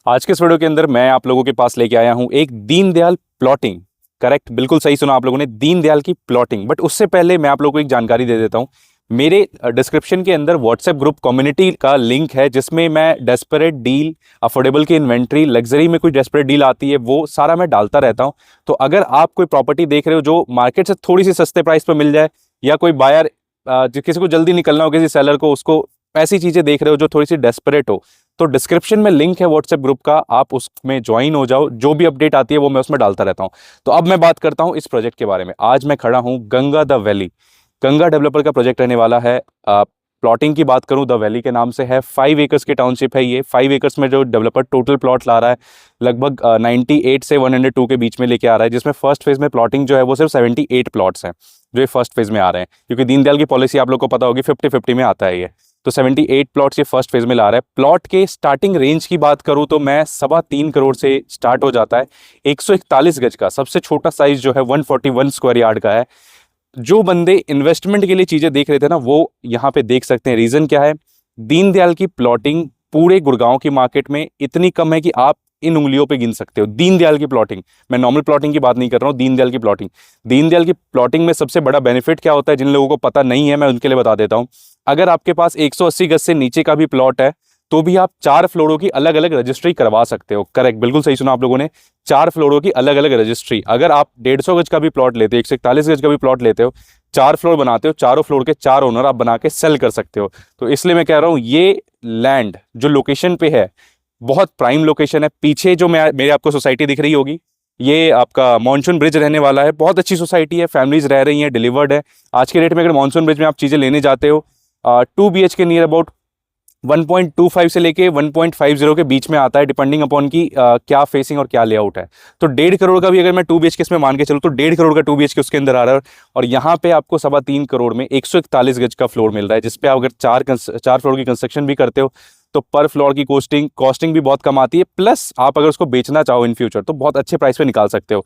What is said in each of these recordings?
आज के इस वीडियो के अंदर मैं आप लोगों के पास लेके आया हूं एक दीनदयाल प्लॉटिंग। करेक्ट, बिल्कुल सही सुना आप लोगों ने, दीनदयाल की प्लॉटिंग। बट उससे पहले मैं आप लोगों को एक जानकारी दे देता हूं। मेरे डिस्क्रिप्शन के अंदर व्हाट्सएप ग्रुप कम्युनिटी का लिंक है, जिसमें मैं डेस्परेट डील, अफोर्डेबल की इन्वेंट्री, लग्जरी में कोई डेस्परेट डील आती है वो सारा मैं डालता रहता हूं। तो अगर आप कोई प्रॉपर्टी देख रहे हो जो मार्केट से थोड़ी सी सस्ते प्राइस पर मिल जाए, या कोई बायर किसी को जल्दी निकलना हो, किसी सेलर को, उसको ऐसी चीजें देख रहे हो जो थोड़ी सी डेस्परेट हो, तो डिस्क्रिप्शन में लिंक है व्हाट्सएप ग्रुप का, आप उसमें ज्वाइन हो जाओ। जो भी अपडेट आती है वो मैं उसमें डालता रहता हूं। तो अब मैं बात करता हूं इस प्रोजेक्ट के बारे में। आज मैं खड़ा हूं Ganga the valley. Ganga developer का प्रोजेक्ट रहने वाला है। प्लॉटिंग की बात करूं, द वैली के नाम से है। 5 एकर्स की टाउनशिप है ये। 5 एकर्स में जो डेवलपर टोटल प्लॉट ला रहा है लगभग 98 से 102 के बीच में लेके आ रहा है, जिसमें फर्स्ट फेज में प्लॉटिंग जो है वो सिर्फ 78 प्लॉट्स हैं जो ये फर्स्ट फेज में आ रहे हैं, क्योंकि दीनदयाल की पॉलिसी आप लोग को पता होगी 50-50 में आता है ये। तो 78 प्लॉट्स ये फर्स्ट फेज में ला रहा है। प्लॉट के स्टार्टिंग रेंज की बात करूं तो मैं 3.25 करोड़ से स्टार्ट हो जाता है। 141 गज का सबसे छोटा साइज जो है 141 स्क्वायर यार्ड का है। जो बंदे इन्वेस्टमेंट के लिए चीजें देख रहे थे ना, वो यहाँ पे देख सकते हैं। रीजन क्या है? दीनदयाल की प्लॉटिंग पूरे गुड़गांव की मार्केट में इतनी कम है कि आप इन उंगलियों पे गिन सकते हो। दीनदयाल की प्लॉटिंग, मैं नॉर्मल प्लॉटिंग की बात नहीं कर रहा हूँ, दीनदयाल की प्लॉटिंग। दीनदयाल की प्लॉटिंग में सबसे बड़ा बेनिफिट क्या होता है, जिन लोगों को पता नहीं है मैं उनके लिए बता देता हूँ। अगर आपके पास 180 गज से नीचे का भी प्लॉट है तो भी आप 4 फ्लोरों की अलग अलग रजिस्ट्री करवा सकते हो। करेक्ट, बिल्कुल सही सुना आप लोगों ने, 4 फ्लोरों की अलग अलग रजिस्ट्री। अगर आप 150 गज का भी प्लॉट लेते हो, 141 गज का भी प्लॉट लेते हो, 4 फ्लोर बनाते हो, चारों फ्लोर के 4 ओनर आप बना के सेल कर सकते हो। तो इसलिए मैं कह रहा हूं ये लैंड जो लोकेशन पे है बहुत प्राइम लोकेशन है। पीछे जो मेरे आपको सोसाइटी दिख रही होगी, ये आपका मॉनसून ब्रिज रहने वाला है। बहुत अच्छी सोसाइटी है, फैमिलीज रह रही हैं, डिलीवर्ड है। आज के डेट में अगर मॉनसून ब्रिज में आप चीजें लेने जाते हो, 2 BHK नियर अबाउट 1.25 से लेके 1.50 के बीच में आता है, डिपेंडिंग अपॉन की क्या फेसिंग और क्या लेआउट है। तो 1.5 करोड़ का भी अगर मैं 2 BHK इसमें मान के चलूँ तो 1.5 करोड़ का 2 BHK उसके अंदर आ रहा है। और यहाँ पे आपको 3.25 करोड़ में 141 गज का फ्लोर मिल रहा है, जिसपे आप अगर 4 फ्लोर की कंस्ट्रक्शन भी करते हो तो पर फ्लोर की कॉस्टिंग भी बहुत कम आती है। प्लस आप अगर उसको बेचना चाहो इन फ्यूचर तो बहुत अच्छे प्राइस पे निकाल सकते हो।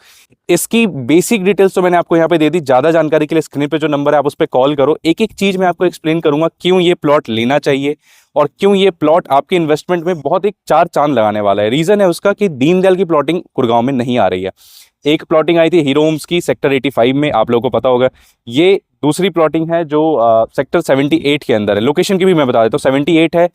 इसकी बेसिक डिटेल्स तो मैंने आपको यहाँ पे दे दी। ज्यादा जानकारी के लिए स्क्रीन पे जो नंबर है आप उस पर कॉल करो। एक एक चीज मैं आपको एक्सप्लेन करूंगा, क्यों ये प्लॉट लेना चाहिए और क्यों ये प्लॉट आपके इन्वेस्टमेंट में बहुत एक 4 चांद लगाने वाला है। रीजन है उसका कि दीनदयाल की प्लॉटिंग गुड़गांव में नहीं आ रही है। एक प्लॉटिंग आई थी हीरो होम्स की सेक्टर 85 में, आप लोगों को पता होगा। ये दूसरी प्लॉटिंग है जो सेक्टर 78 के अंदर है। लोकेशन की भी मैं बता देता हूँ, 78 है।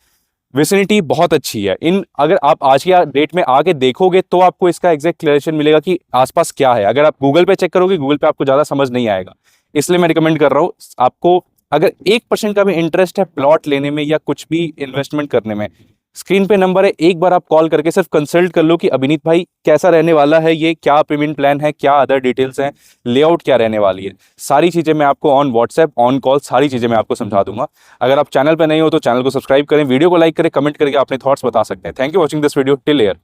विसिनिटी बहुत अच्छी है। इन अगर आप आज की डेट में आके देखोगे तो आपको इसका एग्जैक्ट क्लियरेशन मिलेगा कि आसपास क्या है। अगर आप गूगल पे चेक करोगे, गूगल पे आपको ज्यादा समझ नहीं आएगा। इसलिए मैं रिकमेंड कर रहा हूँ आपको, अगर 1% का भी इंटरेस्ट है प्लॉट लेने में या कुछ भी इन्वेस्टमेंट करने में, स्क्रीन पे नंबर है, एक बार आप कॉल करके सिर्फ कंसल्ट कर लो कि अभिनीत भाई कैसा रहने वाला है ये, क्या पेमेंट प्लान है, क्या अदर डिटेल्स हैं, लेआउट क्या रहने वाली है। सारी चीजें मैं आपको ऑन व्हाट्सएप, ऑन कॉल, सारी चीजें मैं आपको समझा दूंगा। अगर आप चैनल पर नहीं हो तो चैनल को सब्सक्राइब करें, वीडियो को लाइक करें, कमेंट करके अपने थॉट्स बता सकते हैं। Thank you watching this video till here.